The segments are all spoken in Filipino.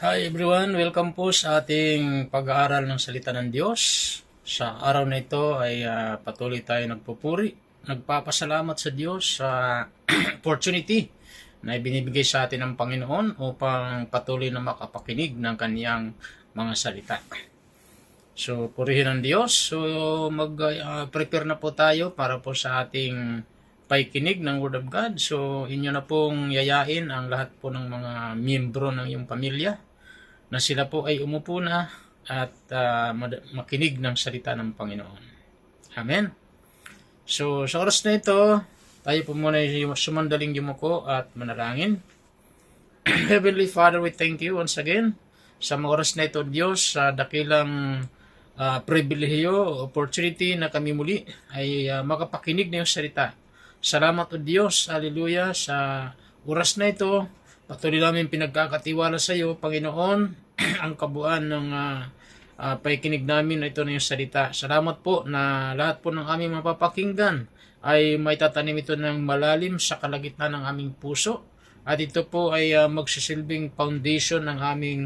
Hi everyone, welcome po sa ating pag-aaral ng salita ng Diyos. Sa araw na ito ay patuloy tayo nagpupuri, nagpapasalamat sa Diyos sa opportunity na ibinibigay sa atin ng Panginoon upang patuloy na makapakinig ng kaniyang mga salita. So, purihin ang Diyos. So, mag-prepare na po tayo para po sa ating paikinig ng Word of God. So, inyo na pong yayain ang lahat po ng mga miyembro ng iyong pamilya na sila po ay umupo na at makinig ng salita ng Panginoon. Amen. So, sa oras na ito, tayo po muna sumandaling yumuko at manalangin. Heavenly Father, we thank you once again sa mga oras na ito, Diyos, sa dakilang pribilehiyo, opportunity na kami muli ay makapakinig na iyong salita. Salamat o Diyos, hallelujah, sa oras na ito, patuloy namin pinagkakatiwala sa iyo, Panginoon, ang kabuuan ng paikinig namin na ito na yung salita. Salamat po na lahat po ng aming mapapakinggan ay may tatanim ito ng malalim sa kalagitnaan ng aming puso. At ito po ay magsisilbing foundation ng aming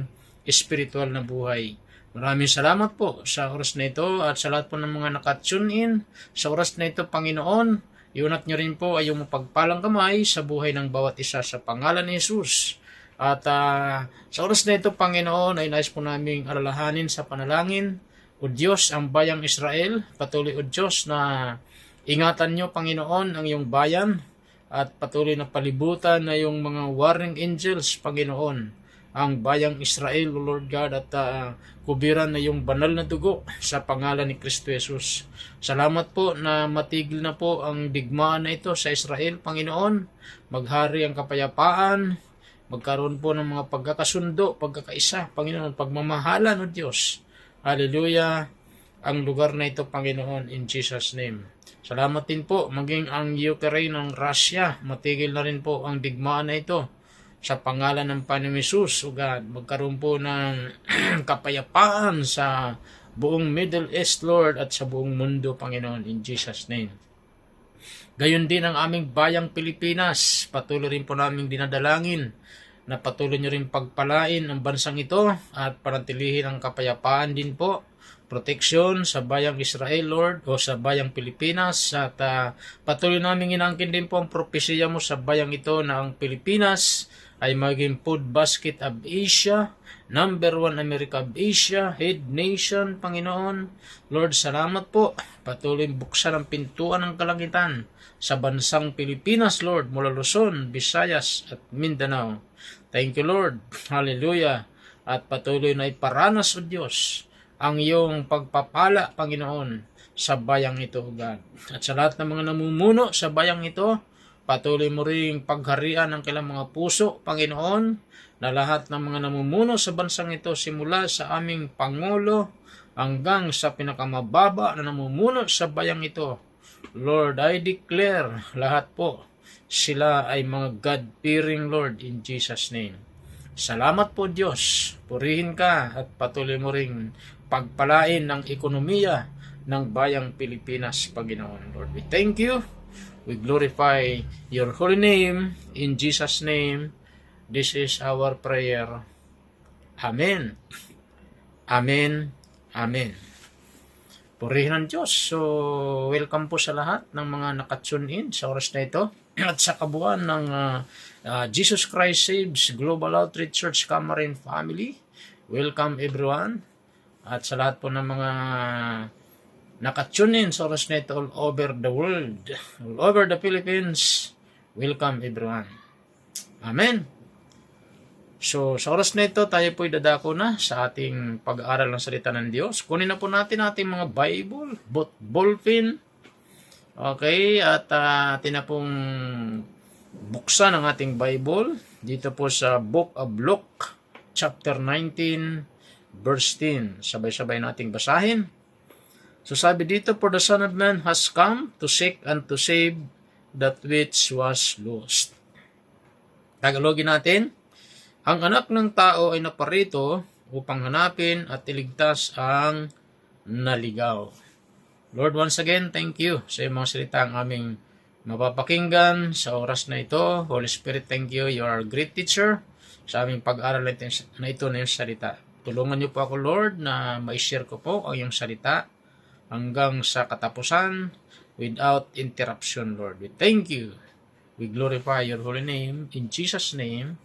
spiritual na buhay. Maraming salamat po sa oras na ito at sa lahat po ng mga nakatune in. Sa oras na ito, Panginoon, iunat nyo rin po ay yung mapagpalang kamay sa buhay ng bawat isa sa pangalan ni Jesus. At sa oras na ito, Panginoon, ay nais po naming alalahanin sa panalangin. O Diyos, ang bayang Israel, patuloy o Diyos na ingatan nyo, Panginoon, ang iyong bayan at patuloy na palibutan na yung mga warring angels, Panginoon, ang bayang Israel, O Lord God, at kubiran na yung banal na dugo sa pangalan ni Kristo Jesus. Salamat po na matigil na po ang digmaan na ito sa Israel, Panginoon. Maghari ang kapayapaan, magkaroon po ng mga pagkakasundo, pagkakaisa, Panginoon, pagmamahalan, O Diyos. Hallelujah, ang lugar na ito, Panginoon, in Jesus' name. Salamat din po, maging ang Ukraine ng Russia, matigil na rin po ang digmaan na ito sa pangalan ng Panginoon Jesus, O God. Magkaroon po ng kapayapaan sa buong Middle East, Lord, at sa buong mundo, Panginoon, in Jesus' name. Gayon din ang aming bayang Pilipinas. Patuloy rin po naming dinadalangin na patuloy nyo rin pagpalain ang bansang ito at panatilihin ang kapayapaan din po. Proteksyon sa bayang Israel, Lord, o sa bayang Pilipinas. At patuloy namin inangkin din po ang propesya mo sa bayang ito na ang Pilipinas ay maging food basket of Asia, number 1 America of Asia, head nation, Panginoon. Lord, salamat po. Patuloy buksan ang pintuan ng kalangitan sa bansang Pilipinas, Lord, mula Luzon, Visayas, at Mindanao. Thank you, Lord. Hallelujah. At patuloy na iparanas, O Diyos, ang iyong pagpapala, Panginoon, sa bayang ito, O God. At sa lahat ng mga namumuno sa bayang ito, patuloy mo ring pagharian ang kailang mga puso, Panginoon, na lahat ng mga namumuno sa bansang ito simula sa aming Pangulo hanggang sa pinakamababa na namumuno sa bayang ito. Lord, I declare lahat po sila ay mga God-fearing, Lord, in Jesus' name. Salamat po, Diyos. Purihin ka at patuloy mo ring pagpalain ng ekonomiya ng bayang Pilipinas, Panginoon. Lord, we thank you. We glorify your holy name. In Jesus' name, this is our prayer. Amen. Amen. Amen. Purihin ang Diyos. So, welcome po sa lahat ng mga nakatune in sa oras na ito. At sa kabuuan ng Jesus Christ Saves Global Outreach Church Camarine Family. Welcome everyone. At sa lahat po ng mga nakatune in sa oras na ito all over the world, all over the Philippines, welcome everyone. Amen. So, sa oras na ito, tayo po'y dadako na sa ating pag-aaral ng salita ng Diyos. Kunin na po natin ating mga Bible, ballpen. Okay, at atin na pong buksan ang ating Bible dito po sa Book of Luke, chapter 19, verse 10. Sabay-sabay nating basahin. So sabi dito, for the Son of Man has come to seek and to save that which was lost. Tagalogin natin, ang anak ng tao ay naparito upang hanapin at iligtas ang naligaw. Lord, once again, thank you sa iyong mga salita ang aming mapapakinggan sa oras na ito. Holy Spirit, thank you. You are a great teacher sa aming pag-aral na ito na yung salita. Tulungan niyo po ako, Lord, na ma-share ko po ang iyong salita hanggang sa katapusan without interruption, Lord. We thank you. We glorify your holy name. In Jesus' name,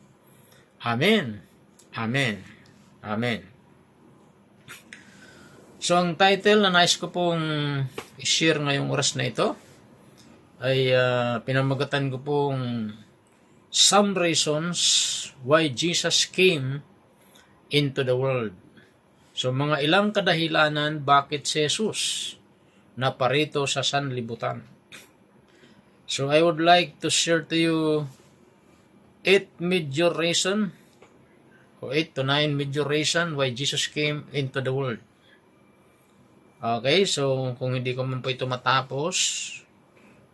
Amen. Amen. Amen. So, ang title na nais ko pong i-share ngayong oras na ito ay pinamagatan ko pong Some Reasons Why Jesus Came into the World. So, mga ilang kadahilanan bakit si Jesus naparito sa sanlibutan. So, I would like to share to you 8 major reasons o 8 to 9 major reasons why Jesus came into the world. Okay, so kung hindi ko man po ito matapos,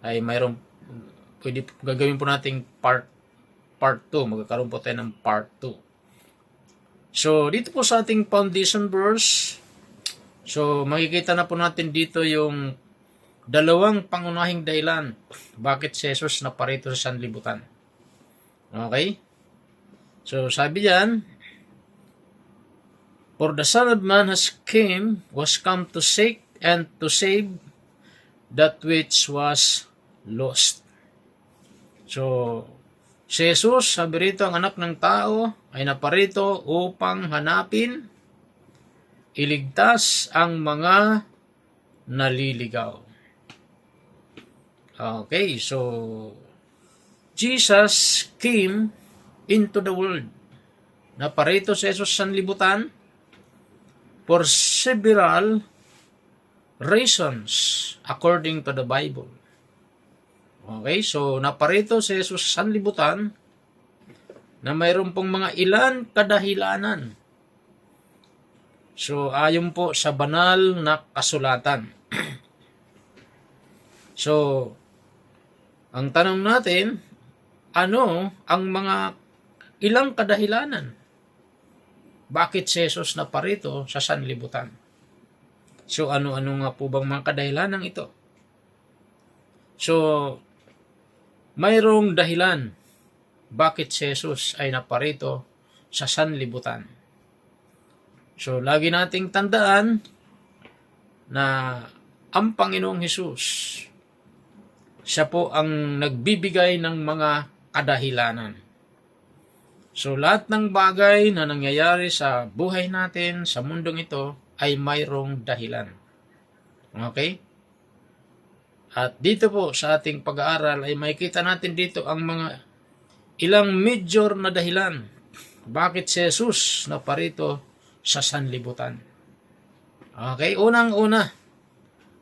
ay pwede gagawin po nating part 2. Magkakaroon po tayo ng part 2. So, dito po sa ating foundation verse, so makikita na po natin dito yung dalawang pangunahing dahilan bakit si Jesus naparito sa sanlibutan. Okay? So, sabi diyan, for the Son of Man was come to seek and to save that which was lost. So, si Jesus, sabi rito, ang anak ng tao ay naparito upang hanapin, iligtas ang mga naliligaw. Okay, so Jesus came into the world. Naparito si Jesus sa sanlibutan for several reasons according to the Bible. Okay, so naparito si Jesus sa sanlibutan na mayroon pong mga ilan kadahilanan. So, ayon po sa banal na kasulatan. So, ang tanong natin, ano ang mga ilang kadahilanan? Bakit si Jesus naparito sa sanlibutan? So, ano-ano nga po bang mga kadahilanan ito? So, mayroong dahilan bakit si Jesus ay naparito sa sanlibutan. So, lagi nating tandaan na ang Panginoong Hesus, siya po ang nagbibigay ng mga kadahilanan. So, lahat ng bagay na nangyayari sa buhay natin, sa mundong ito, ay mayroong dahilan. Okay? At dito po sa ating pag-aaral ay makikita natin dito ang mga ilang major na dahilan bakit si Jesus naparito sa sanlibutan. Okay, unang-una,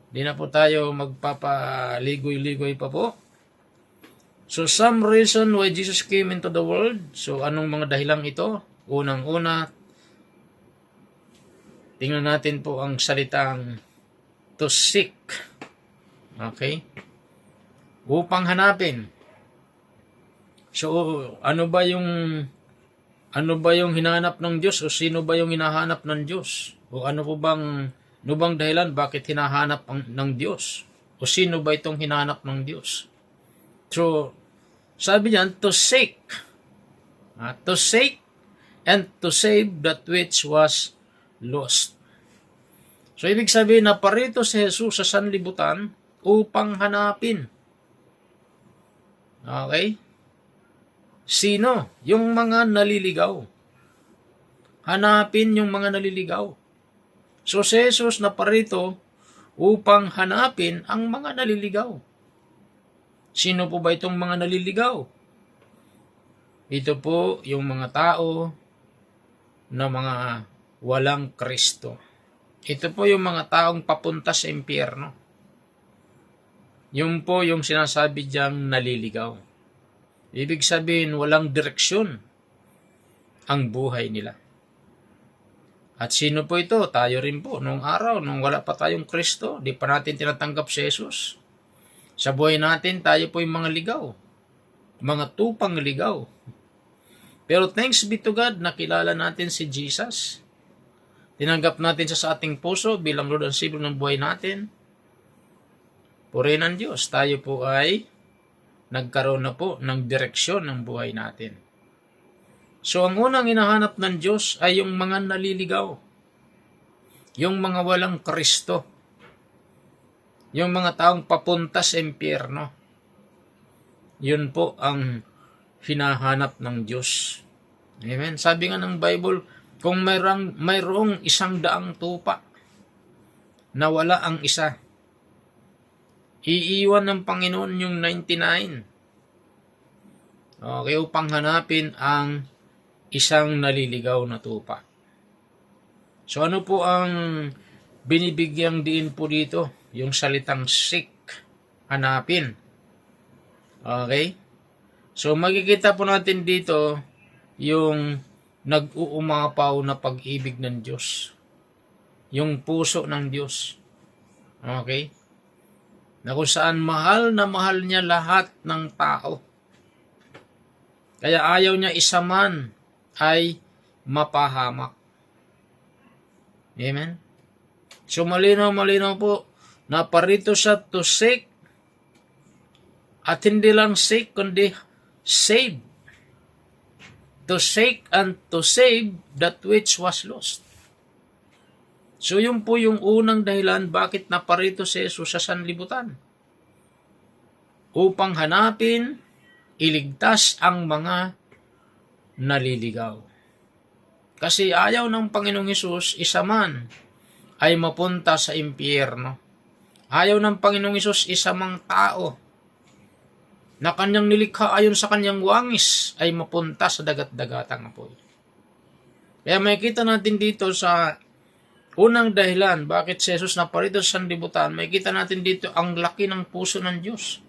di na po tayo magpapaligoy-ligoy pa po. So, some reason why Jesus came into the world. So, anong mga dahilan ito? Unang-una, tingnan natin po ang salitang to seek. Okay? Upang hanapin. So, ano ba yung hinahanap ng Diyos o sino ba yung hinahanap ng Diyos? O ano bang dahilan bakit hinahanap ng Diyos? O sino ba itong hinahanap ng Diyos? So, sabi niyan, to seek. To seek and to save that which was lost. So, ibig sabihin na parito si Jesus sa sanlibutan upang hanapin. Okay? Sino? Yung mga naliligaw. Hanapin yung mga naliligaw. So, si Jesus naparito upang hanapin ang mga naliligaw. Sino po ba itong mga naliligaw? Ito po yung mga tao na mga walang Kristo. Ito po yung mga taong papunta sa impyerno. Yung po yung sinasabi diyang naliligaw. Ibig sabihin, walang direksyon ang buhay nila. At sino po ito? Tayo rin po. Noong araw, nung wala pa tayong Kristo, di pa natin tinatanggap si Jesus. Sa buhay natin, tayo po yung mga ligaw. Mga tupang ligaw. Pero thanks be to God, nakilala natin si Jesus. Tinanggap natin siya sa ating puso bilang Lord and Savior ng buhay natin. Purihin ang Diyos. Tayo po ay nagkaroon na po ng direksyon ng buhay natin. So ang unang hinahanap ng Diyos ay yung mga naliligaw, yung mga walang Kristo, yung mga taong papunta sa impyerno. Yun po ang hinahanap ng Diyos. Amen. Sabi nga ng Bible, kung mayroong 100 tupa na wala ang isa, iiwan ng Panginoon yung 99. Okay, upang hanapin ang isang naliligaw na tupa. So ano po ang binibigyang diin po dito? Yung salitang seek, hanapin. Okay? So makikita po natin dito yung nag-uumapaw na pag-ibig ng Diyos. Yung puso ng Diyos. Okay? Na kung saan mahal na mahal niya lahat ng tao. Kaya ayaw niya isa man ay mapahamak. Amen? So malinaw po na parito siya to seek, at hindi lang seek kundi save. To seek and to save that which was lost. So yun po yung unang dahilan bakit naparito si Jesus sa sanlibutan. Upang hanapin, iligtas ang mga naliligaw. Kasi ayaw ng Panginoong Hesus isa man ay mapunta sa impyerno. Ayaw ng Panginoong Hesus isa mang tao na kanyang nilikha ayon sa kanyang wangis ay mapunta sa dagat-dagatang apoy. Kaya makikita natin dito sa unang dahilan bakit si Jesus naparito sa sanlibutan, makikita natin dito ang laki ng puso ng Diyos.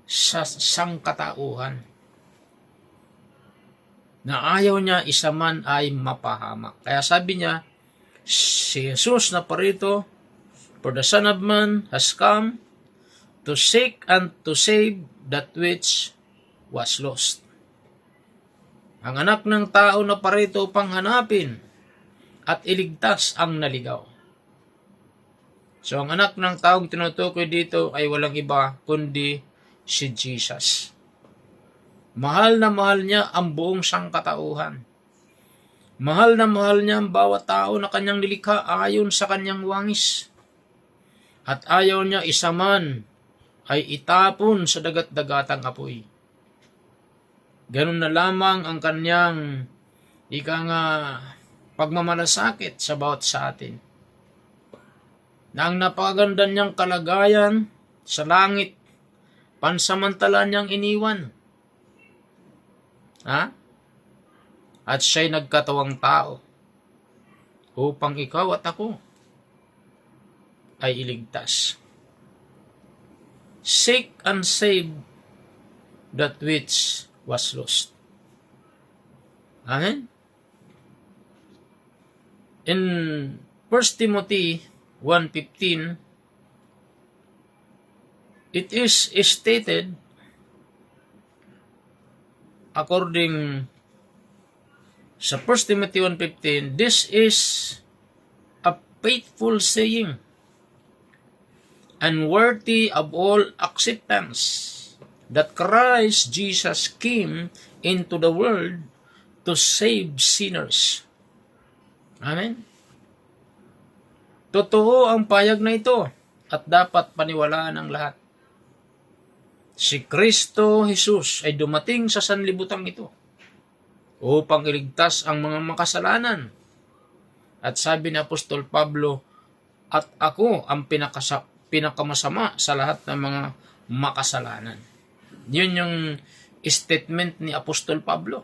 Sa sangkatauhan. Na ayaw niya isa man ay mapahamak. Kaya sabi niya, si Jesus naparito, for the Son of Man has come to seek and to save that which was lost. Ang anak ng tao na parito upang hanapin at iligtas ang naligaw. So ang anak ng taong tinutukoy dito ay walang iba kundi si Jesus. Mahal na mahal niya ang buong sangkatauhan. Mahal na mahal niya ang bawat tao na kanyang nilikha ayon sa kanyang wangis. At ayaw niya isa man ay itapon sa dagat-dagatang apoy. Ganun na lamang ang kanyang pagmamalasakit sa bawat sa atin. Na ang napakaganda niyang kalagayan sa langit, pansamantala niyang iniwan. At siya'y nagkatawang tao upang ikaw at ako ay iligtas. Seek and save that which was lost. Amen? In 1 Timothy 1:15, it is stated, according sa 1 Timothy 1:15, this is a faithful saying and worthy of all acceptance, that Christ Jesus came into the world to save sinners. Amen? Totoo ang payag na ito at dapat paniwalaan ng lahat. Si Kristo Jesus ay dumating sa sanlibutan ito upang iligtas ang mga makasalanan. At sabi ni Apostol Pablo, at ako ang pinakamasama sa lahat ng mga makasalanan. Yun yung statement ni Apostol Pablo.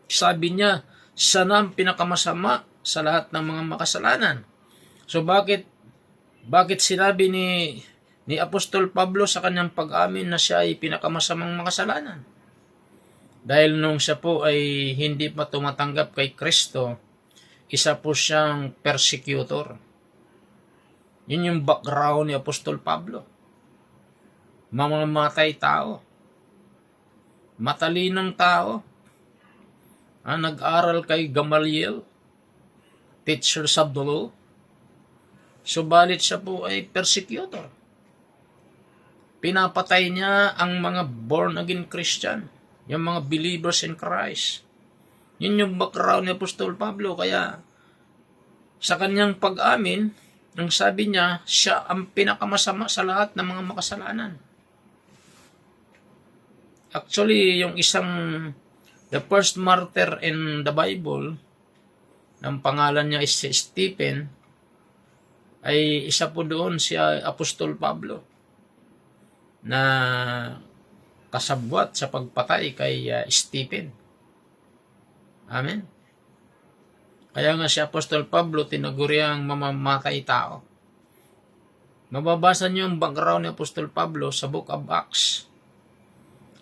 Sabi niya, sana ang pinakamasama sa lahat ng mga makasalanan. So bakit sinabi ni Apostol Pablo sa kanyang pag-amin na siya ay pinakamasamang makasalanan? Dahil nung siya po ay hindi pa tumatanggap kay Kristo, isa po siyang persecutor. Yun yung background ni Apostol Pablo. Mamamatay tao. Matalinang tao. Nag-aral kay Gamaliel, teachers of the law. Subalit siya po ay persecutor. pinapatay niya ang mga born again Christian, yung mga believers in Christ. Yun yung background ni Apostol Pablo. Kaya sa kanyang pag-amin, ang sabi niya, siya ang pinakamasama sa lahat ng mga makasalanan. Actually, yung the first martyr in the Bible, ang pangalan niya is si Stephen, ay isa po doon si Apostol Pablo na kasabwat sa pagpatay kay Stephen. Amen. Kaya nga si Apostol Pablo tinaguri ang mamamatay tao. Mababasa niyo ang background ni Apostol Pablo sa Book of Acts,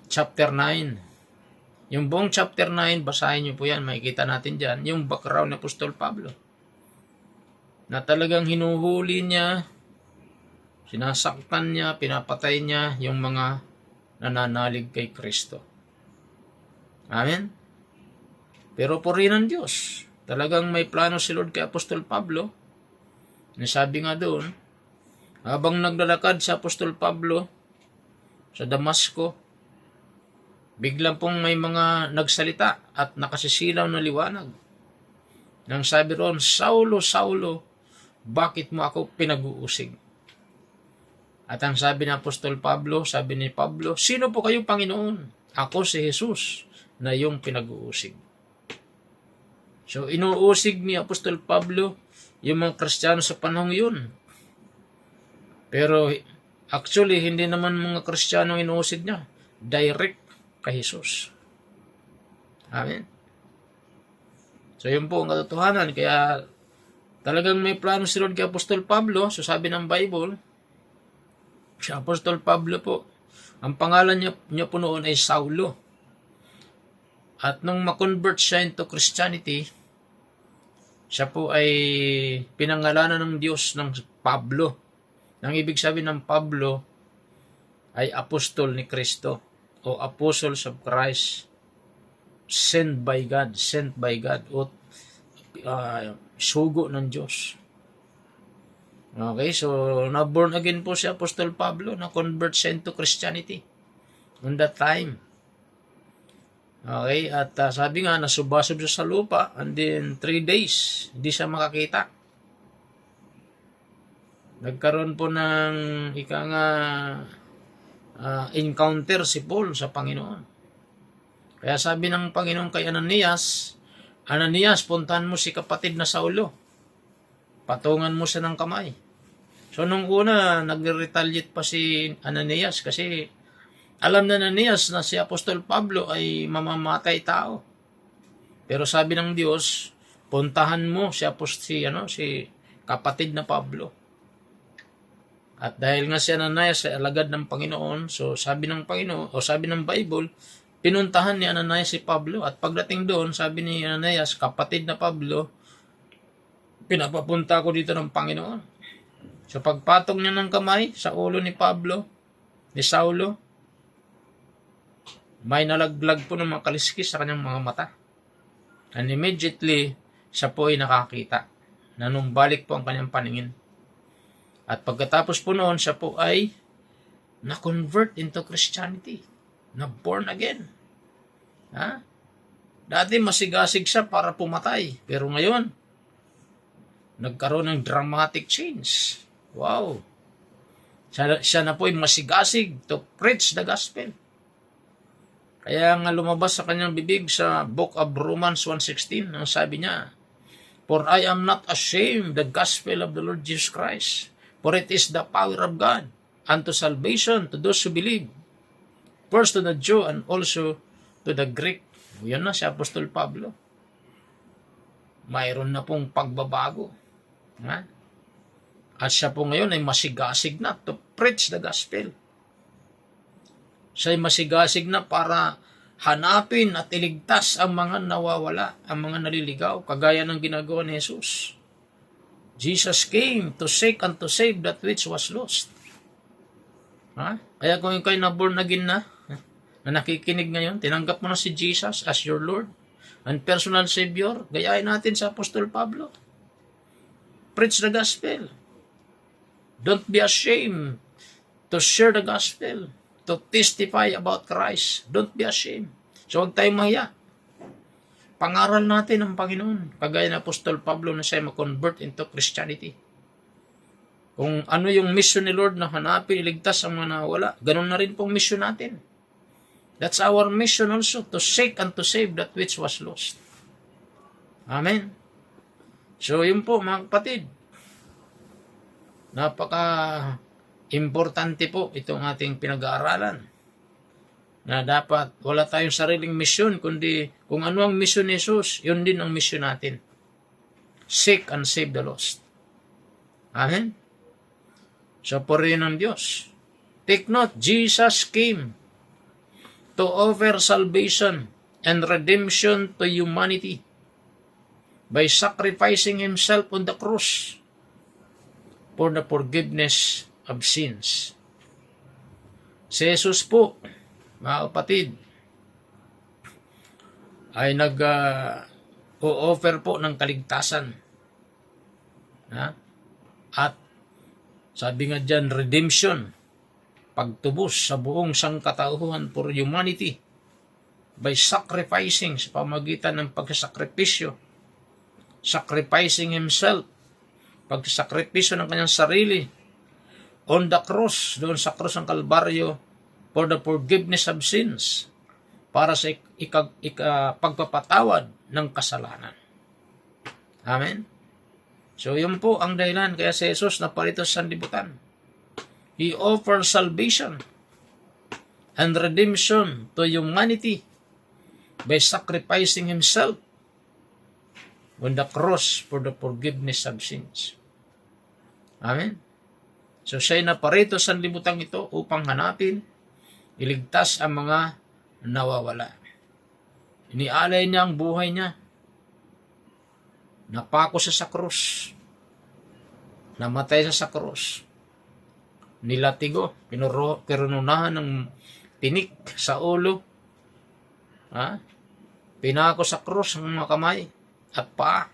chapter 9. Yung buong chapter 9, basahin niyo po yan, makikita natin dyan, yung background ni Apostol Pablo. Na talagang hinuhuli niya, sinasaktan niya, pinapatay niya yung mga nananalig kay Kristo. Amen? Pero purihin ng Diyos. Talagang may plano si Lord kay Apostol Pablo. Nasabi nga doon, habang naglalakad si Apostol Pablo sa Damasco, biglang pong may mga nagsalita at nakasisilaw na liwanag. Nang sabi roon, Saulo, Saulo, bakit mo ako pinag-uusig? At ang sabi ng Apostol Pablo, sabi ni Pablo, sino po kayo, Panginoon? Ako si Jesus na iyong pinag-uusig. So, inuusig ni Apostol Pablo yung mga Kristiyano sa panahong yun. Pero, actually, hindi naman mga Kristiyano inuusig niya. Direct kay Jesus. Amen. So, yun po ang katotohanan. Kaya, talagang may plano si Lord kay Apostol Pablo. So, sabi ng Bible, si Apostol Pablo po, ang pangalan niya po noon ay Saulo. At nung makonvert siya into Christianity, siya po ay pinangalanan ng Diyos ng Pablo. Ang ibig sabihin ng Pablo ay apostol ni Kristo o apostles of Christ, sent by God o sugo ng Diyos. Okay, so na-born again po si Apostol Pablo, na-convert siya into Christianity on that time. Okay, at sabi nga, nasubasub siya sa lupa, and then 3 days, hindi siya makakita. Nagkaroon po ng encounter si Paul sa Panginoon. Kaya sabi ng Panginoon kay Ananias, Ananias, puntahan mo si kapatid na Saulo. Patungan mo siya ng kamay. So nung una, nag-retaliate pa si Ananias kasi alam na Ananias na si Apostol Pablo ay mamamatay tao. Pero sabi ng Diyos, puntahan mo si kapatid na Pablo. At dahil nga si Ananias ay alagad ng Panginoon, so sabi ng Panginoon, o sabi ng Bible, pinuntahan ni Ananias si Pablo. At pagdating doon, sabi ni Ananias, kapatid na Pablo, pinapapunta ko dito ng Panginoon. So pagpatong niya ng kamay sa ulo ni Saulo, may nalaglag po ng mga kaliskis sa kanyang mga mata. And immediately, siya po ay nakakita. Nanumbalik po ang kanyang paningin. At pagkatapos po noon, siya po ay na-convert into Christianity. Na-born again. Dati masigasig siya para pumatay. Pero ngayon, nagkaroon ng dramatic change. Wow! Siya na po ay masigasig to preach the gospel. Kaya nga lumabas sa kanyang bibig sa Book of Romans 1:16, ang sabi niya, For I am not ashamed the gospel of the Lord Jesus Christ, for it is the power of God unto salvation to those who believe, first to the Jew and also to the Greek. Yan na si Apostol Pablo. Mayroon na pong pagbabago. At siya po ngayon ay masigasig na to preach the gospel. Siya ay masigasig na para hanapin at iligtas ang mga nawawala, ang mga naliligaw, kagaya ng ginagawa ni Jesus. Jesus came to seek and to save that which was lost. Kaya kung ikaw ay na-born again na nakikinig ngayon, tinanggap mo na si Jesus as your Lord and personal Savior, gayahin natin sa Apostol Pablo. Preach the gospel. Don't be ashamed to share the gospel, to testify about Christ. Don't be ashamed. So huwag tayong mahiya. Pangaral natin ang Panginoon. Kagaya ng Apostol Pablo na siya mag-convert into Christianity. Kung ano yung mission ni Lord na hanapin, iligtas ang mga nawala, ganun na rin pong mission natin. That's our mission also, to seek and to save that which was lost. Amen. So yun po mga kapatid. Napaka-importante po itong ating pinag-aaralan. Na dapat wala tayong sariling mission, kundi kung ano ang mission ni Jesus, yun din ang mission natin. Seek and save the lost. Amen. So, purihin ng Diyos. Take note, Jesus came to offer salvation and redemption to humanity by sacrificing Himself on the cross for the forgiveness of sins. Si Jesus po, mga kapatid, ay nag-o-offer po ng kaligtasan. At sabi nga dyan, redemption, pagtubos sa buong sangkatauhan for humanity by sacrificing sa pamagitan ng pagsasakripisyo, sacrificing Himself, pagsasakripisyo ng kanyang sarili on the cross, doon sa cross ng Kalbaryo, for the forgiveness of sins, para sa pagpapatawad ng kasalanan. Amen? So, yun po ang dahilan kaya si Jesus naparito sa sanlibutan. He offers salvation and redemption to humanity by sacrificing Himself on the cross for the forgiveness of sins. Amen? So, siya'y naparito sa sanlibutan ito upang hanapin, iligtas ang mga nawawala. Inialay niya ang buhay niya. Napako siya sa krus. Namatay siya sa krus. Nilatigo. Pinununahan ng tinik sa ulo. Pinako sa krus ang mga kamay at paa.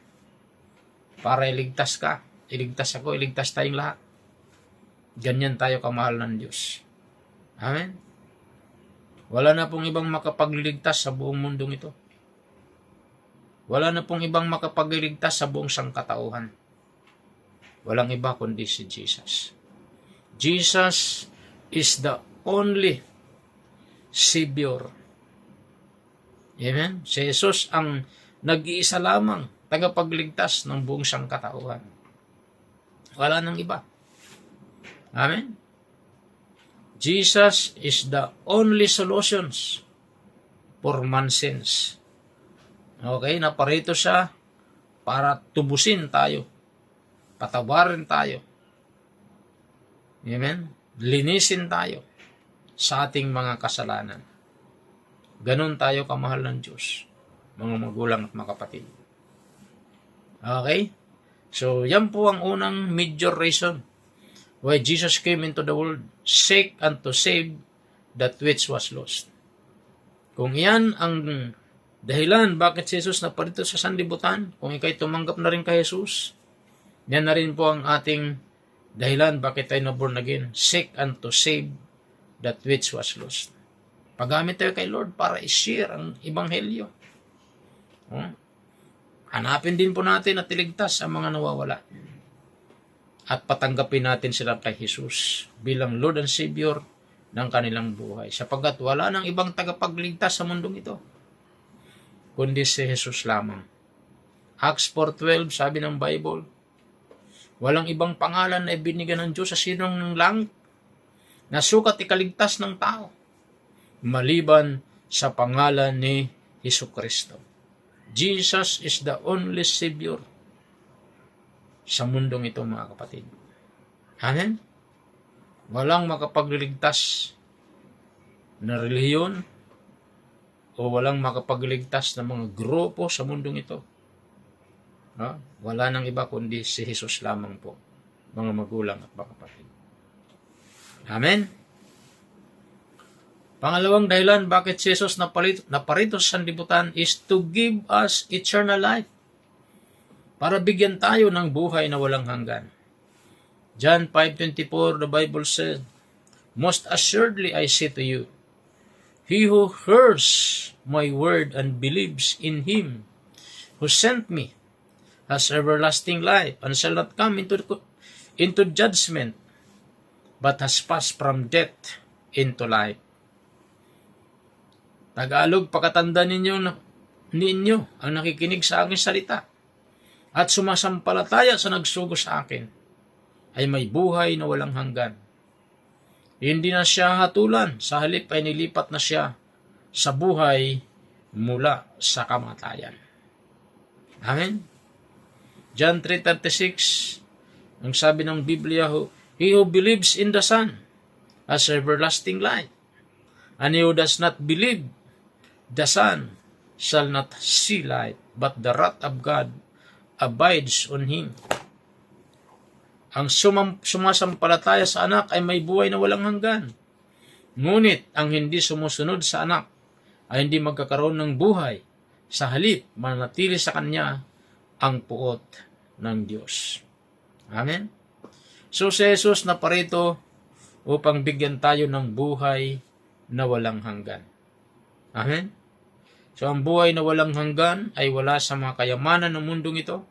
Para iligtas ka. Iligtas ako. Iligtas tayong lahat. Ganyan tayo kamahal ng Diyos. Amen? Wala na pong ibang makapagliligtas sa buong mundong ito. Wala na pong ibang makapagliligtas sa buong sangkatauhan. Walang iba kundi si Jesus. Jesus is the only Savior. Amen? Si Jesus ang nag-iisa lamang tagapagligtas ng buong sangkatauhan. Wala nang iba. Amen? Jesus is the only solutions for man's sins. Okay, naparito siya para tubusin tayo, patawarin tayo. Amen? Linisin tayo sa ating mga kasalanan. Ganon tayo kamahal ng Diyos, mga magulang at mga kapatid. Okay? So, yan po ang unang major reason why Jesus came into the world, seek and to save that which was lost. Kung yan ang dahilan bakit si Jesus naparito sa sanlibutan, kung ikay tumanggap na rin kay Jesus, yan na rin po ang ating dahilan bakit tayo na born again, seek and to save that which was lost. Paggamit tayo kay Lord para i-share ang Ebanghelyo. Hanapin din po natin at iligtas ang mga nawawala. At patanggapin natin sila kay Jesus bilang Lord and Savior ng kanilang buhay. Sapagkat wala nang ibang tagapagligtas sa mundong ito, kundi si Jesus lamang. Acts 4:12, sabi ng Bible, walang ibang pangalan na ibinigay ng Diyos sa sinong ng langit na sukat ikaligtas ng tao, maliban sa pangalan ni Jesucristo. Jesus is the only Savior sa mundong ito, mga kapatid. Amen? Walang makapagliligtas na relihiyon o walang makapagliligtas na mga grupo sa mundong ito. Wala nang iba kundi si Jesus lamang po, mga magulang at mga kapatid. Amen? Pangalawang dahilan bakit si Jesus naparito sa sanlibutan is to give us eternal life. Para bigyan tayo ng buhay na walang hanggan. John 5:24, the Bible said, Most assuredly I say to you, he who hears my word and believes in him who sent me has everlasting life and shall not come into judgment, but has passed from death into life. Tagalog, pakatanda ninyo ang nakikinig sa aking salita at sumasampalataya sa nagsugo sa akin ay may buhay na walang hanggan. Hindi na siya hatulan, sa halip ay nilipat na siya sa buhay mula sa kamatayan. Amen? John 3:36, ang sabi ng Biblia, he who believes in the Son has everlasting life, and he who does not believe the Son shall not see life, but the wrath of God abides on him. Ang sumasampalataya sa anak ay may buhay na walang hanggan. Ngunit ang hindi sumusunod sa anak ay hindi magkakaroon ng buhay. Sa halip, manatili sa kanya ang puot ng Diyos. Amen? So si Jesus na parito upang bigyan tayo ng buhay na walang hanggan. Amen? So ang buhay na walang hanggan ay wala sa mga kayamanan ng mundong ito,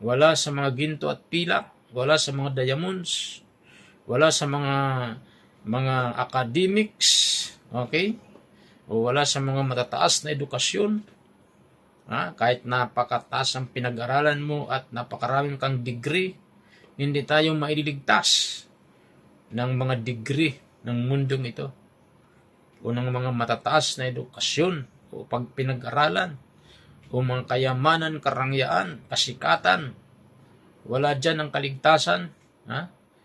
wala sa mga ginto at pilak, wala sa mga diamonds, wala sa mga academics, okay? O wala sa mga matataas na edukasyon. Kahit napakataas ang pinag-aralan mo at napakaraming kang degree, hindi tayo maililigtas ng mga degree ng mundong ito o ng mga matataas na edukasyon o pagpinag-aralan o mga kayamanan, karangyaan, kasikatan. Wala dyan ang kaligtasan,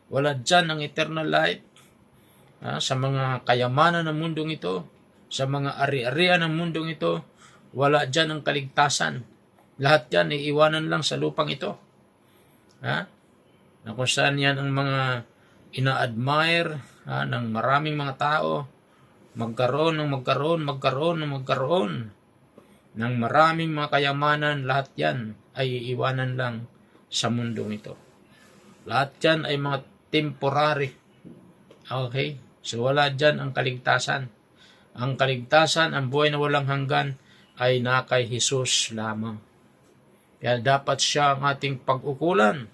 wala dyan ang eternal life, sa mga kayamanan ng mundong ito, sa mga ari-arian ng mundong ito, wala dyan ang kaligtasan. Lahat yan iiwanan lang sa lupang ito. Na kung saan yan ang mga ina-admire ng maraming mga tao, magkaroon ng maraming mga kayamanan, lahat yan ay iiwanan lang sa mundong ito. Lahat yan ay mga temporary. Okay? So wala dyan ang kaligtasan. Ang kaligtasan, ang buhay na walang hanggan ay na kay Jesus lamang. Kaya dapat siya ang ating pag-ukulan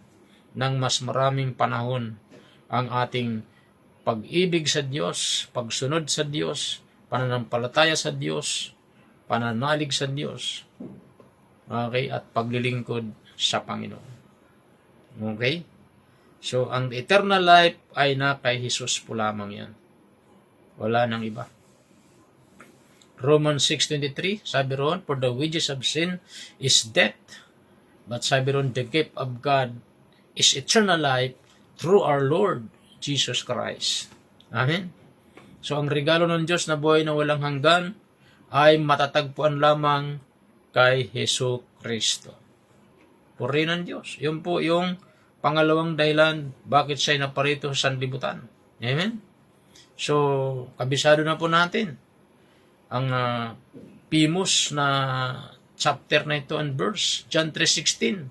ng mas maraming panahon. Ang ating pag-ibig sa Diyos, pagsunod sa Diyos, pananampalataya sa Diyos, pananalig sa Diyos. Okay? At paglilingkod sa Panginoon. Okay? So, ang eternal life ay na kay Jesus po lamang yan. Wala nang iba. Romans 6:23, sabi roon, for the wages of sin is death, but sabi roon, the gift of God is eternal life through our Lord Jesus Christ. Amen? So, ang regalo ng Diyos na buhay na walang hanggan ay matatagpuan lamang kay Hesus Kristo. Purihin ng Diyos. Yun po yung pangalawang dahilan bakit siya naparito sa sanlibutan. Amen? So, kabisado na po natin ang famous na chapter na ito and verse, John 3:16,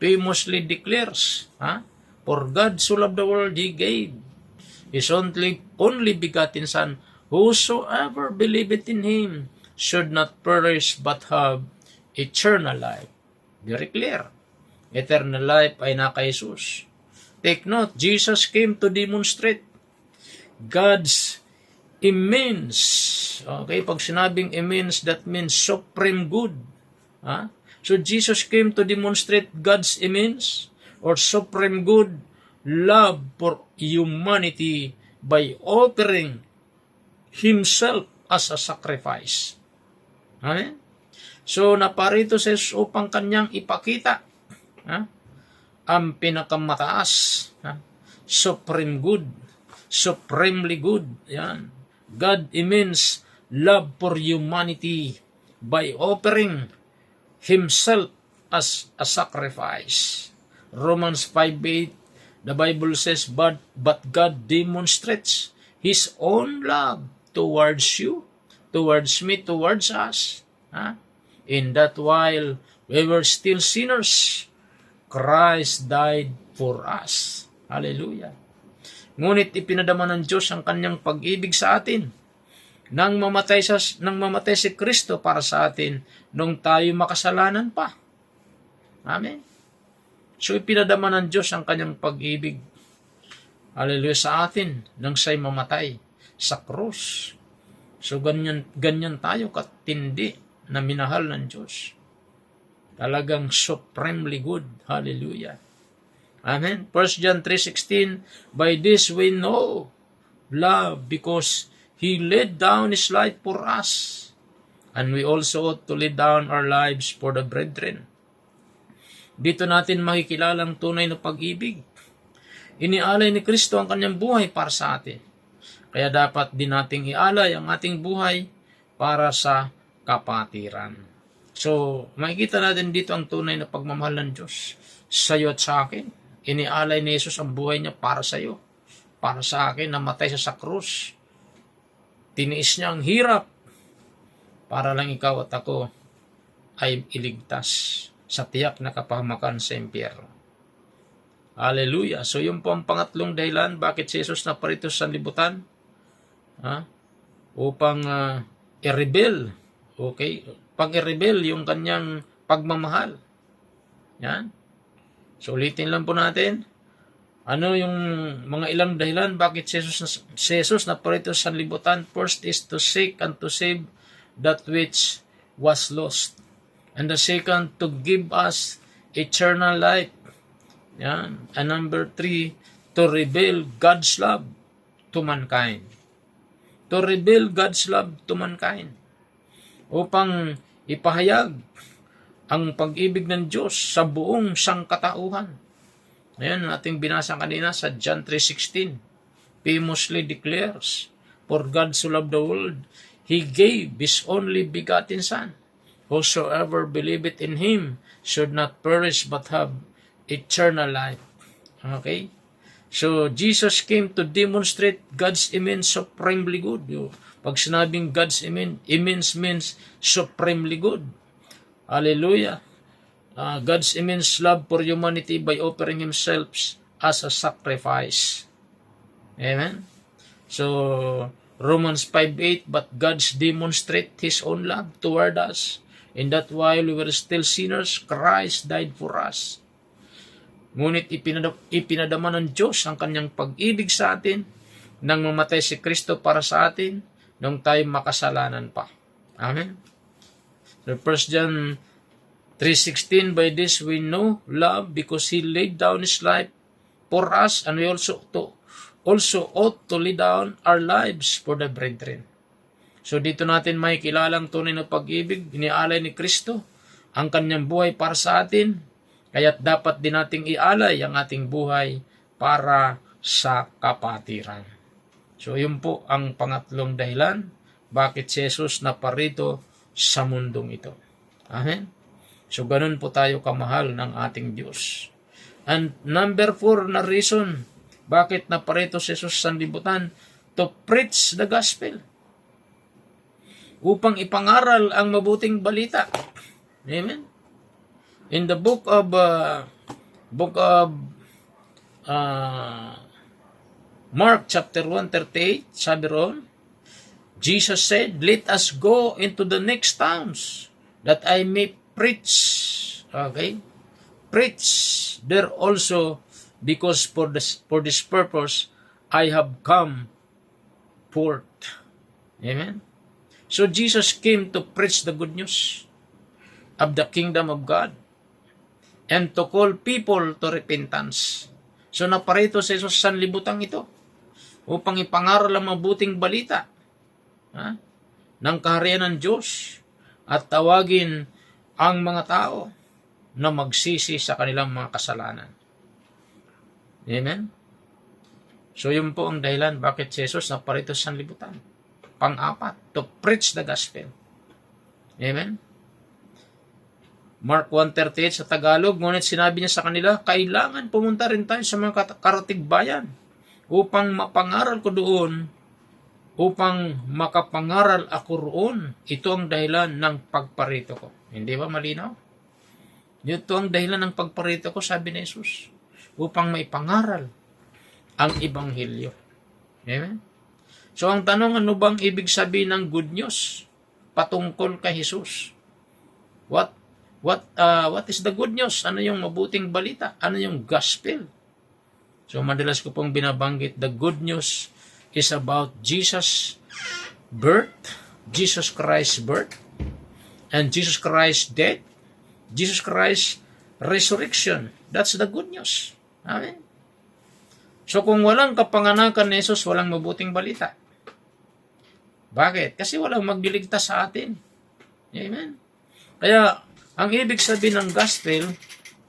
famously declares, for God so loved the world, He gave His only begotten Son, whosoever believeth in Him should not perish but have eternal life. Very clear. Eternal life ay naka Jesus. Take note, Jesus came to demonstrate God's immense. Okay, pag sinabing immense, that means supreme good. So Jesus came to demonstrate God's immense or supreme good love for humanity by offering Himself as a sacrifice. Amen? So, naparito sa Jesus upang kanyang ipakita ang pinakamataas, supreme good, supremely good. Yan. God immense love for humanity by offering Himself as a sacrifice. Romans 5:8, the Bible says, but God demonstrates His own love towards you, towards me, towards us. In that while we were still sinners, Christ died for us. Hallelujah. Ngunit ipinadama ng Diyos ang kanyang pag-ibig sa atin nang mamatay si Kristo para sa atin nung tayo makasalanan pa. Amen. So ipinadama ng Diyos ang kanyang pag-ibig, hallelujah, sa atin nang siya'y mamatay sa krus. So ganyan tayo katindi na minahal ng Diyos. Talagang supremely good. Hallelujah. Amen. 1 John 3:16, by this we know love because He laid down His life for us, and we also ought to lay down our lives for the brethren. Dito natin makikilala ang tunay na pag-ibig. Inialay ni Kristo ang kanyang buhay para sa atin. Kaya dapat din nating ialay ang ating buhay para sa kapatiran. So, makikita natin dito ang tunay na pagmamahal ng Diyos sa iyo at sa akin. Inialay ni Jesus ang buhay niya para sa iyo, para sa akin, namatay siya sa krus. Tiniis niya ang hirap para lang ikaw at ako ay iligtas sa tiyak na kapahamakan sa impyerno. Hallelujah. So yun po ang pangatlong dahilan bakit si Jesus naparito sa libutan. Upang i-rebel. Okay? Pag-i-rebel yung kanyang pagmamahal. Yan. So ulitin lang po natin. Ano yung mga ilang dahilan bakit si Jesus naparito sa libutan? First is to seek and to save that which was lost. And the second, to give us eternal life. Yan. And number 3, to reveal God's love to mankind. To reveal God's love to mankind. Upang ipahayag ang pag-ibig ng Diyos sa buong sangkatauhan. Ayan, ating binasa kanina sa John 3:16. Famously declares, for God so loved the world, He gave His only begotten Son. Whosoever believeth in Him should not perish but have eternal life. Okay? So, Jesus came to demonstrate God's immense supremely good. Pag sinabing God's immense means supremely good. Hallelujah. God's immense love for humanity by offering Himself as a sacrifice. Amen? So, Romans 5:8, but God demonstrate His own love toward us, in that while we were still sinners, Christ died for us. Ngunit ipinadama ng Diyos ang kanyang pag-ibig sa atin nang mamatay si Kristo para sa atin nung tayo makasalanan pa. Amen? So 1 John 3:16, by this we know love because He laid down His life for us, and we also ought to lay down our lives for the brethren. So dito natin may kilalang tunay na pag-ibig, inialay ni Kristo ang kanyang buhay para sa atin, kaya't dapat din nating ialay ang ating buhay para sa kapatiran. So yun po ang pangatlong dahilan bakit si Jesus naparito sa mundong ito. Amen? So ganun po tayo kamahal ng ating Diyos. And number 4 na reason bakit naparito si Jesus sa libutan, to preach the gospel. Upang ipangaral ang mabuting balita. Amen? In the book of Mark chapter 1:38, sabi roon, Jesus said, let us go into the next towns that I may preach. Okay? Preach there also, because for this purpose I have come forth. Amen? So Jesus came to preach the good news of the kingdom of God and to call people to repentance. So naparito si Jesus sa libutang ito upang ipangaral ang mabuting balita ng kaharian ng Diyos at tawagin ang mga tao na magsisi sa kanilang mga kasalanan. Amen? So yun po ang dahilan bakit si Jesus naparito sa libutan. Pang-apat, to preach the gospel. Amen? Mark 1:38 sa Tagalog, ngunit sinabi niya sa kanila, kailangan pumunta rin tayo sa mga karatig bayan upang mapangaral ko doon, upang makapangaral ako roon. Ito ang dahilan ng pagparito ko. Hindi ba malinaw? Ito ang dahilan ng pagparito ko, sabi ni Jesus, upang maipangaral ang Ebanghelyo. Amen? So ang tanong, ano bang ibig sabihin ng good news patungkol kay Jesus? What is the good news? Ano yung mabuting balita? Ano yung gospel? So madalas ko pong binabanggit, the good news is about Jesus' birth, Jesus Christ's birth, and Jesus Christ's death, Jesus Christ's resurrection. That's the good news. Amen? So kung walang kapanganakan ni Jesus, walang mabuting balita. Bakit? Kasi walang magliligtas sa atin. Amen? Kaya, ang ibig sabihin ng gospel,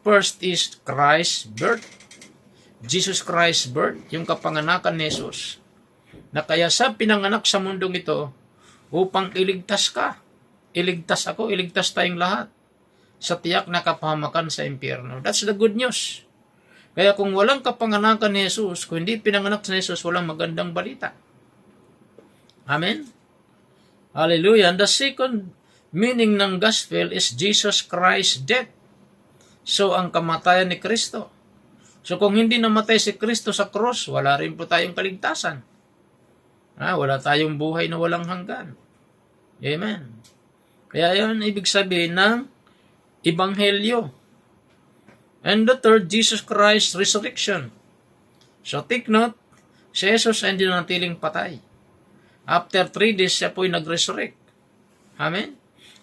first is Christ's birth. Jesus Christ's birth, yung kapanganakan ni Jesus, na kaya sa pinanganak sa mundong ito, upang iligtas ka, iligtas ako, iligtas tayong lahat, sa tiyak na kapahamakan sa impyerno. That's the good news. Kaya kung walang kapanganakan ni Jesus, kung hindi pinanganak ni Jesus, walang magandang balita. Amen? Hallelujah. And the second meaning ng gospel is Jesus Christ's death. So, ang kamatayan ni Kristo. So, kung hindi namatay si Kristo sa cross, wala rin po tayong kaligtasan. Wala tayong buhay na walang hanggan. Amen. Kaya yun, ibig sabihin ng Ebanghelyo. And the third, Jesus Christ's resurrection. So, take note, si Jesus ay hindi nanatiling patay. After 3 days, siya po'y nag-resurrect. Amen?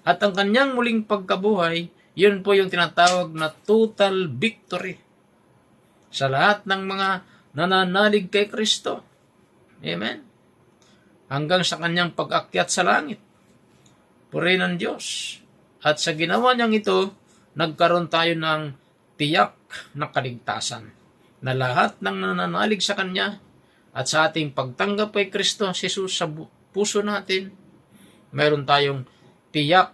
At ang kanyang muling pagkabuhay, yun po yung tinatawag na total victory sa lahat ng mga nananalig kay Kristo. Amen? Hanggang sa kanyang pag-akyat sa langit. Purihin ng Diyos. At sa ginawa niyang ito, nagkaroon tayo ng tiyak na kaligtasan na lahat ng nananalig sa Kanya at sa ating pagtanggap kay Kristo Jesus sa puso natin, mayroon tayong tiyak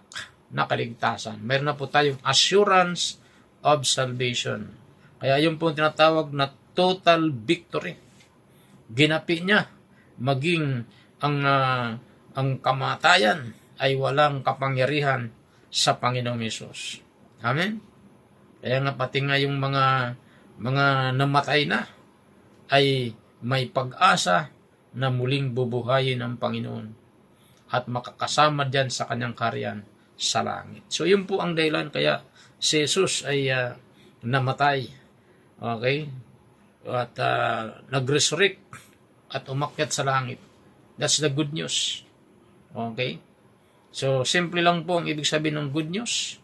na kaligtasan. Mayroon na po tayong assurance of salvation. Kaya yun po tinatawag na total victory. Ginapi niya, maging ang kamatayan ay walang kapangyarihan sa Panginoong Hesus. Amen? Kaya nga pati nga yung mga namatay na ay may pag-asa na muling bubuhayin ng Panginoon at makakasama diyan sa kanyang kaharian sa langit. So yun po ang dahilan kaya si Jesus ay namatay. Okay? At nag-resurrect at umakyat sa langit. That's the good news. Okay? So simple lang po ang ibig sabihin ng good news.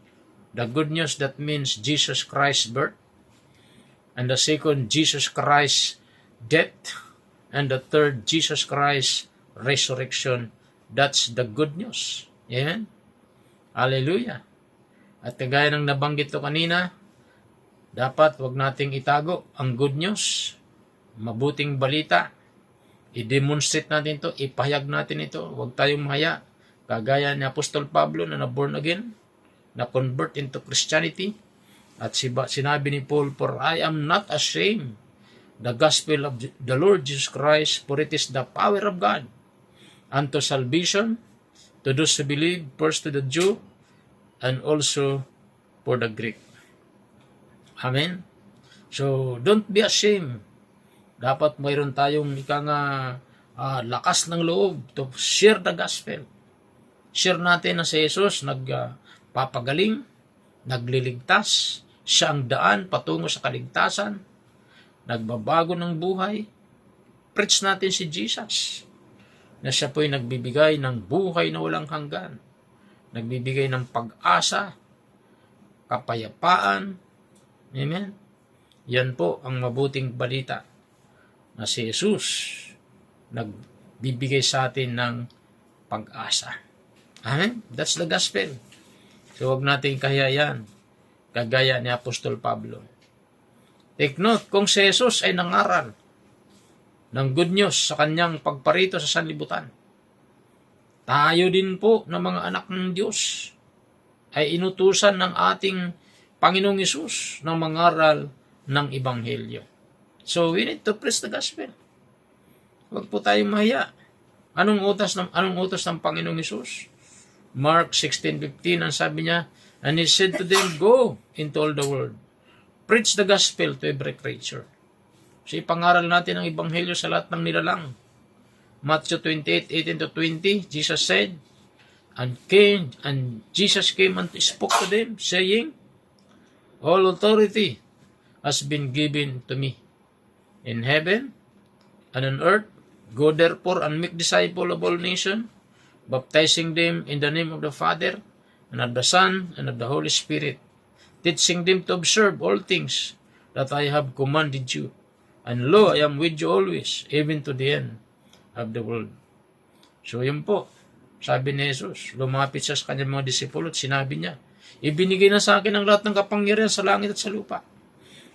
The good news that means Jesus Christ's birth. And the second, Jesus Christ's death. And the third, Jesus Christ's resurrection. That's the good news. Amen? Hallelujah. At kagaya ng nabanggit ko kanina, dapat wag nating itago ang good news, mabuting balita. I-demonstrate natin ito, ipahayag natin ito. Huwag tayong mahaya. Kagaya ni Apostol Pablo na born again, na convert into Christianity. At sinabi ni Paul, "For I am not ashamed the gospel of the Lord Jesus Christ, for it is the power of God unto salvation to those who believe, first to the Jew, and also for the Greek." Amen? So, don't be ashamed. Dapat mayroon tayong lakas ng loob to share the gospel. Share natin na si Jesus nagpapagaling, nagliligtas, siya ang daan patungo sa kaligtasan, nagbabago ng buhay. Preach natin si Jesus, na siya po'y nagbibigay ng buhay na walang hanggan, nagbibigay ng pag-asa, kapayapaan. Amen? Yan po ang mabuting balita na si Jesus nagbibigay sa atin ng pag-asa. Amen? That's the gospel. So huwag natin kahiyayan, kagaya ni Apostol Pablo. Take note, kung si Jesus ay nangaral ng good news sa kanyang pagparito sa sanlibutan, tayo din po na mga anak ng Diyos ay inutusan ng ating Panginoong Hesus ng mangaral ng Ebanghelyo. So we need to preach the gospel. Huwag po tayong mahiya. Anong utos ng Panginoong Hesus? Mark 16:15, ang sabi niya, and he said to them, "Go into all the world, preach the gospel to every creature." So ipangaral natin ang Ebanghelyo sa lahat ng nilalang. Matthew 28:18-20, Jesus said, and Jesus came and spoke to them, saying, all authority has been given to me in heaven and on earth. Go therefore and make disciples of all nations, baptizing them in the name of the Father, and of the Son, and of the Holy Spirit, teaching them to observe all things that I have commanded you. And lo, I am with you always, even to the end of the world. So yun po, sabi ni Jesus, lumapit siya sa kanyang mga disipulo at sinabi niya, ibinigay na sa akin ang lahat ng kapangyarihan sa langit at sa lupa.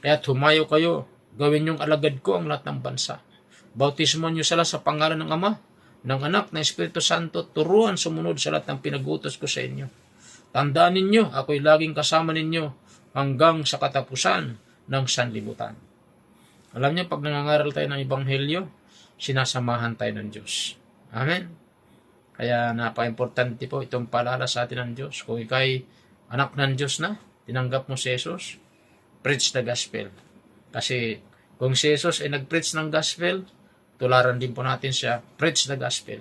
Kaya humayo kayo, gawin niyong alagad ko ang lahat ng bansa. Bautismo niyo sila sa pangalan ng Ama, ng Anak, ng Espiritu Santo, turuan sumunod sa lahat ng pinag-utos ko sa inyo. Tandaan ninyo, ako'y laging kasama ninyo hanggang sa katapusan ng sanlibutan. Alam niyo, pag nangangaral tayo ng Ebanghelyo, sinasamahan tayo ng Diyos. Amen? Kaya napaka-importante po itong paalala sa atin ng Diyos. Kung ikaw'y anak ng Diyos na, tinanggap mo si Jesus, preach the gospel. Kasi kung si Jesus ay nag-preach ng gospel, tularan din po natin siya, preach the gospel.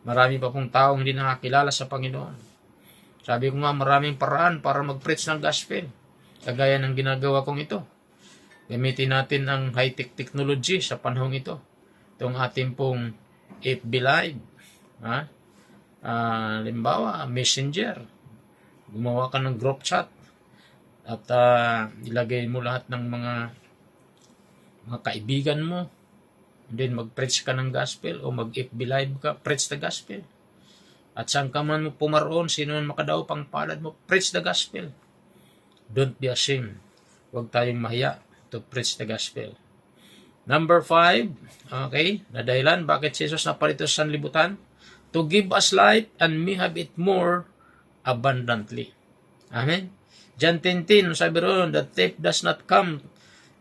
Marami pa pong taong hindi nakakilala sa Panginoon. Sabi ko nga, maraming paraan para mag-preach ng gospel. Kagaya ng ginagawa kong ito. Gamitin natin ang high-tech technology sa panahong ito. Itong ating pong FB Live. Limbawa, Messenger. Gumawa ka ng group chat. At ilagay mo lahat ng mga kaibigan mo. And then mag-preach ka ng gospel o mag-FB Live ka, preach the gospel. At saan ka man mo pumaroon, sino man makadaw pang palad mo, preach the gospel. Don't be ashamed. Huwag tayong mahiya to preach the gospel. Number 5, okay, na dahilan bakit si Jesus naparito sa sanlibutan? To give us life and may have it more abundantly. Amen? John 10:10, sabi roon, the thief does not come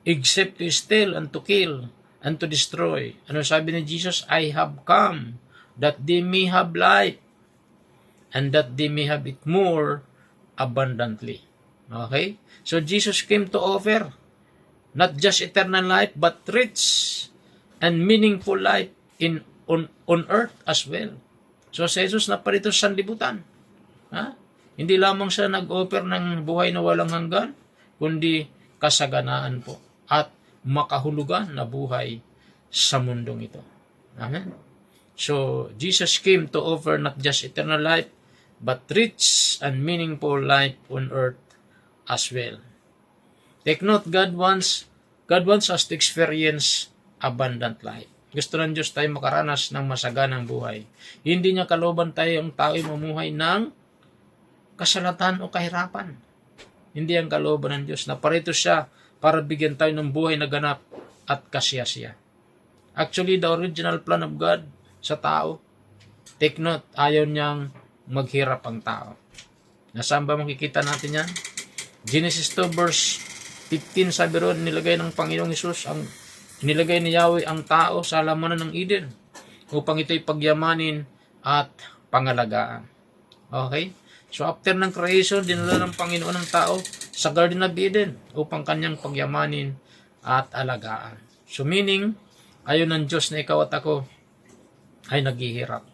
except to steal and to kill and to destroy. Ano sabi ni Jesus? I have come that they may have life and that they may have it more abundantly. Okay? So Jesus came to offer not just eternal life but rich and meaningful life on earth as well. So si Jesus na parito sa sanlibutan. Hindi lamang siya nag-offer ng buhay na walang hanggan, kundi kasaganaan po at makahulugan na buhay sa mundong ito. Amen? So, Jesus came to offer not just eternal life, but rich and meaningful life on earth as well. Take note, God wants us to experience abundant life. Gusto ng Diyos tayo makaranas ng masaganang buhay. Hindi niya kalooban tayo ang tao'y mamuhay ng kasalatan o kahirapan. Hindi ang kalooban ng Diyos. Naparito siya para bigyan tayo ng buhay na ganap at kasiyasiya. Actually, the original plan of God sa tao, take note, ayaw niyang maghirap ang tao. Nasaan ba makikita natin yan? Genesis 2 verse 15, sabi roon, nilagay ng Panginoong Hesus, nilagay ni Yahweh ang tao sa halamanan ng Eden upang ito'y pagyamanin at pangalagaan. Okay? So after ng creation, dinala ng Panginoon ng tao sa Garden of Eden upang kanyang pagyamanin at alagaan. So meaning, ayon ng Diyos na ikaw at ako ay naghihirap.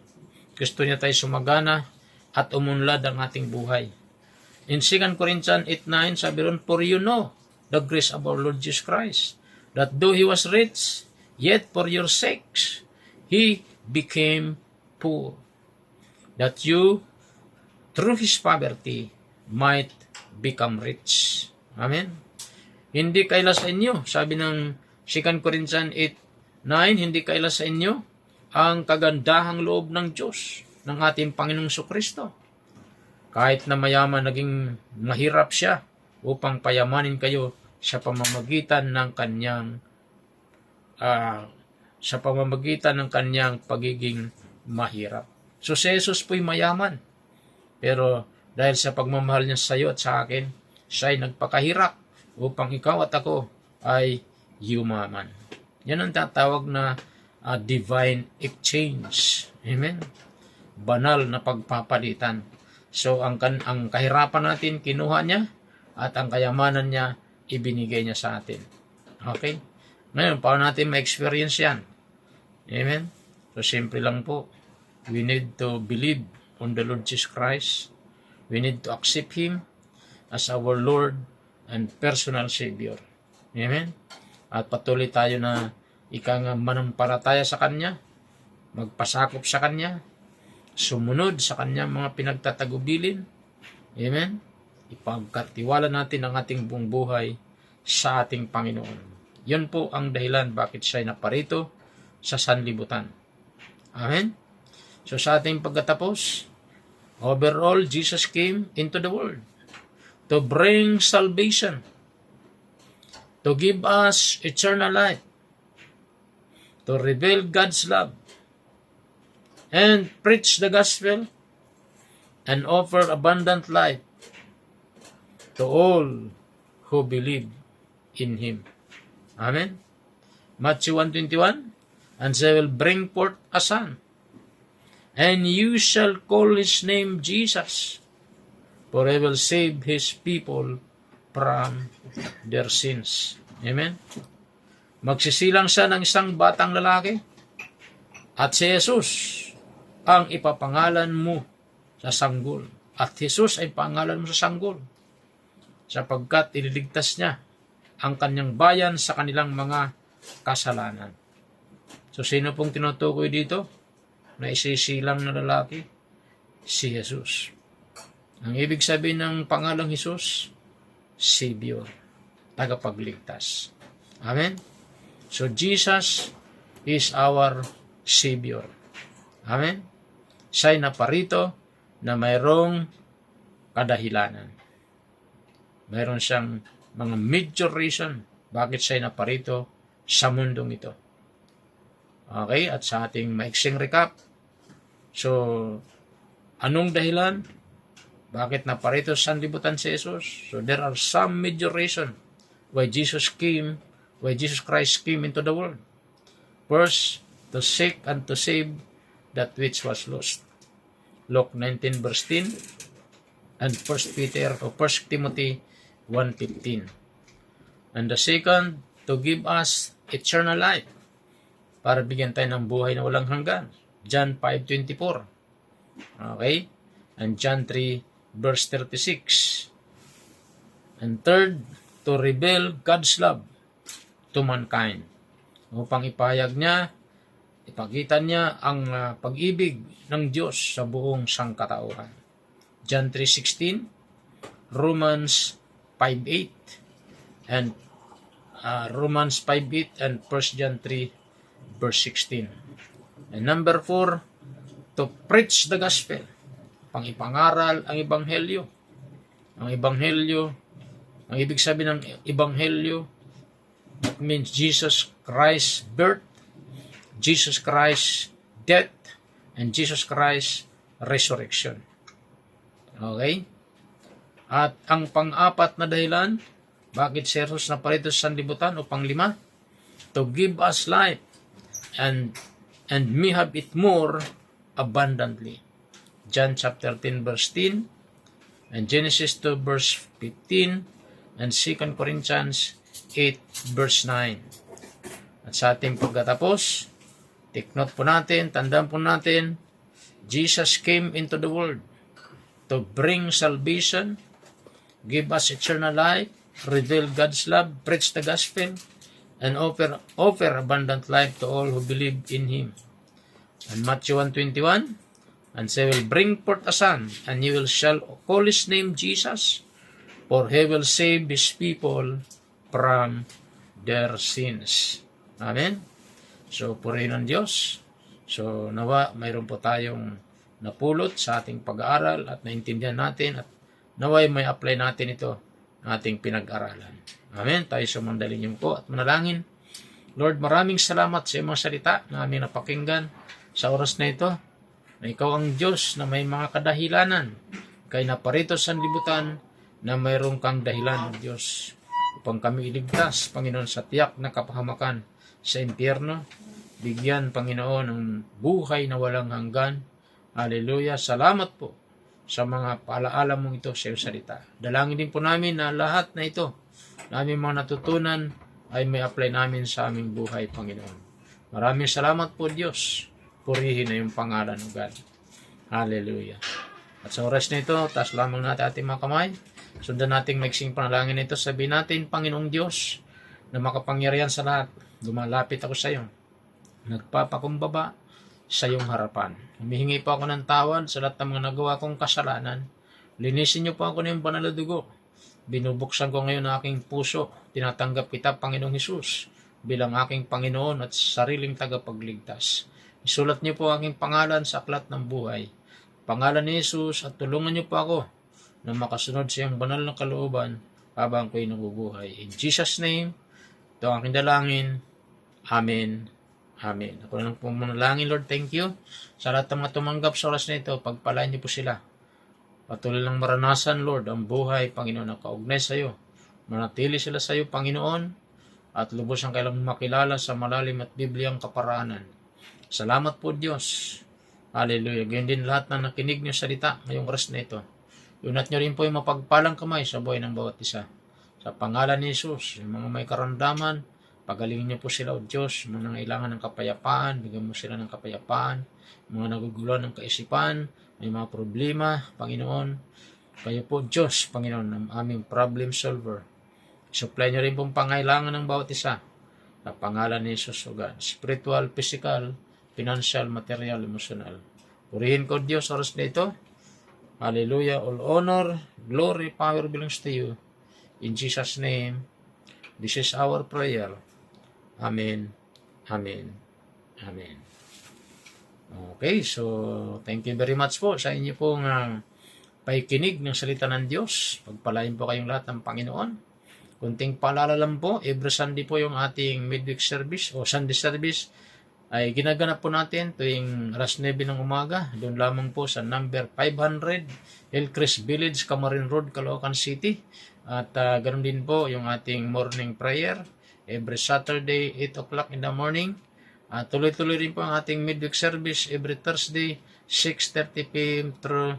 Gusto niya tayo sumagana at umunlad ang ating buhay. In 2 Corinthians 8:9, sabi ron, for you know the grace of our Lord Jesus Christ, that though He was rich, yet for your sakes He became poor, that you through His poverty might become rich. Amen? Hindi kaila sa inyo, sabi ng 2 Corinthians 8:9, hindi kaila sa inyo ang kagandahang loob ng Diyos, ng ating Panginoong Kristo. Kahit na mayaman, naging mahirap siya upang payamanin kayo sa pamamagitan ng kanyang pagiging mahirap. So si Jesus po'y mayaman. Pero dahil sa pagmamahal niya sa iyo at sa akin, siya ay nagpakahirap upang ikaw at ako ay yumaman. Yan ang tatawag na divine exchange. Amen? Banal na pagpapalitan. So ang kahirapan natin kinuha niya at ang kayamanan niya ibinigay niya sa atin. Okay? Ngayon, paano natin ma-experience yan? Amen? So, simple lang po. We need to believe on the Lord Jesus Christ. We need to accept Him as our Lord and personal Savior. Amen? At patuloy tayo na manampalataya sa Kanya, magpasakop sa Kanya, sumunod sa Kanyang mga pinagtatagubilin. Amen? Ipagkatiwala natin ang ating buong buhay sa ating Panginoon. Yun po ang dahilan bakit siya naparito sa sanlibutan. Amen? So sa ating pagkatapos, overall, Jesus came into the world to bring salvation, to give us eternal life, to reveal God's love, and preach the gospel, and offer abundant life to all who believe in Him. Amen? Matthew 1:21, and they will bring forth a son, and you shall call his name Jesus, for he will save his people from their sins. Amen? Magsisilang siya ng isang batang lalaki, at si Jesus ang ipapangalan mo sa sanggol. At Jesus ay pangalan mo sa sanggol, sapagkat ililigtas niya ang kanyang bayan sa kanilang mga kasalanan. So, sino pong tinutukoy dito na isisilang na lalaki? Si Jesus. Ang ibig sabihin ng pangalang Jesus, Savior, tagapagligtas. Amen? So, Jesus is our Savior. Amen? Siya'y naparito na mayroong kadahilanan. Mayroon siyang mga major reason bakit siya naparito sa mundong ito. Okay, at sa ating maiksing recap, so, anong dahilan? Bakit naparito sa sanlibutan si Jesus? So, there are some major reason why Jesus Christ came into the world. First, to seek and to save that which was lost. Luke 19 verse 10 and 1 Timothy 1:15. And the second, to give us eternal life, para bigyan tayo ng buhay na walang hanggan. John 5:24. Okay? And John 3 verse 36. And third, to reveal God's love to mankind. Upang ipakita niya ang pag-ibig ng Diyos sa buong sangkatauhan. John 3:16, Romans 5:8, and Romans 5:8 and 1 John 3 verse 16. And number 4, to preach the gospel. Pangipangaral ang ebanghelyo. Ang ibig sabihin ng ebanghelyo, that means Jesus Christ's birth, Jesus Christ's death, and Jesus Christ's resurrection. Okay? At ang pang-apat na dahilan, bakit si Jesus naparito sa sanlibutan o pang-5? To give us life and may have it more abundantly. John chapter 10 verse 10 and Genesis 2 verse 15 and 2 Corinthians 8 verse 9. At sa ating pagkatapos, take note po natin, tandaan po natin, Jesus came into the world to bring salvation, give us eternal life, reveal God's love, preach the gospel, and offer abundant life to all who believe in Him. And Matthew 1:21, and they will bring forth a son, and you shall call his name Jesus, for he will save his people from their sins. Amen? So, purihin ng Diyos. So, nawa, mayroon po tayong napulot sa ating pag-aaral at naintindihan natin at naway may apply natin ito ating pinag-aralan. Amen? Tayo sumandalin po at manalangin. Lord, maraming salamat sa iyong mga salita na aming napakinggan sa oras na ito, na ikaw ang Diyos na may mga kadahilanan, kay naparito sa sanlibutan na mayroong kang dahilan ng Diyos upang kami iligtas, Panginoon, sa tiyak na kapahamakan sa impyerno. Bigyan, Panginoon, ng buhay na walang hanggan. Hallelujah. Salamat po sa mga paalaala mong ito sa iyong salita. Dalangin din po namin na lahat na ito, na aming mga natutunan, ay may apply namin sa aming buhay, Panginoon. Maraming salamat po, Diyos. Purihin na yung pangalan ng God. Hallelujah. At sa oras na ito, taas lamang natin ating mga kamay. Sundan nating maiksing panalangin nito. Sabihin natin, Panginoong Diyos, na makapangyarihan sa lahat, lumalapit ako sa iyo. Nagpapakumbaba sa iyong harapan. Humihingi po ako ng tawad sa lahat ng mga nagawa kong kasalanan. Linisin niyo po ako ng banal na dugo. Binubuksan ko ngayon ang aking puso. Tinatanggap kita, Panginoong Hesus, bilang aking Panginoon at sariling tagapagligtas. Isulat niyo po ang aking pangalan sa aklat ng buhay. Pangalan ni Jesus, at tulungan niyo po ako na makasunod sa iyong banal na kalooban habang ako'y nabubuhay. In Jesus' name, ito ang aking dalangin. Amen. Amen. Ako na lang po manalangin, Lord. Thank you. Sa lahat ng mga tumanggap sa oras na ito, pagpalain niyo po sila. Patuloy lang maranasan, Lord, ang buhay, Panginoon, na kaugnay sa iyo. Manatili sila sa iyo, Panginoon, at lubos ang kailang makilala sa malalim at Bibliang kaparaanan. Salamat po, Diyos. Hallelujah. Ganyan din lahat na nakinig niyo salita ngayong oras na ito. Unat niyo rin po yung mapagpalang kamay sa buhay ng bawat isa. Sa pangalan ni Jesus, yung mga may karamdaman, pagalingin niyo po sila, O Diyos, mga nangailangan ng kapayapaan, bigyan mo sila ng kapayapaan, mga naguguluhan ng kaisipan, may mga problema, Panginoon. Kayo po, Diyos, Panginoon, ang aming problem solver. Supply niyo rin pong pangailangan ng bawat isa. Sa pangalan ni Jesus, O God. Spiritual, physical, financial, material, emotional. Purihin ko, Diyos, oras na ito. Hallelujah. All honor, glory, power belongs to you. In Jesus' name, this is our prayer. Amen. Amen. Amen. Okay, so thank you very much po sa inyo pong paikinig ng salita ng Diyos. Pagpalain po kayong lahat ng Panginoon. Kunting paalala lang po, every Sunday po yung ating midweek service o Sunday service ay ginaganap po natin tuwing alas 9 ng umaga. Doon lamang po sa number 500 Hillcrest Village, Camarin Road, Caloocan City. At ganoon din po yung ating morning prayer every Saturday 8 o'clock in the morning. Tuloy-tuloy rin po ang ating midweek service every Thursday 6:30 p.m. through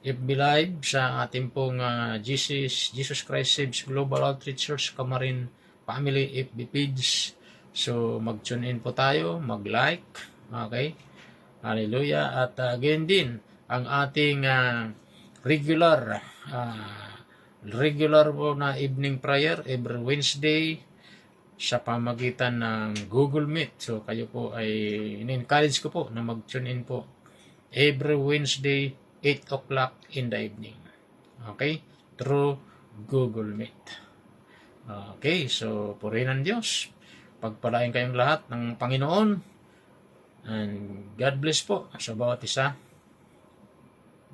FB Live sa ating pong Jesus Christ Saves Global Outreach Church Camarin Family FB page. So mag-tune in po tayo, mag-like, okay? Hallelujah. At again din ang ating regular po na evening prayer every Wednesday sa pamagitan ng Google Meet. So kayo po ay in-encourage ko po na mag-tune in po every Wednesday 8 o'clock in the evening. Okay? Through Google Meet. Okay, so purihin ang Diyos. Pagpalain kayong lahat ng Panginoon. And God bless po sa bawat isa.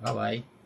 Bye-bye.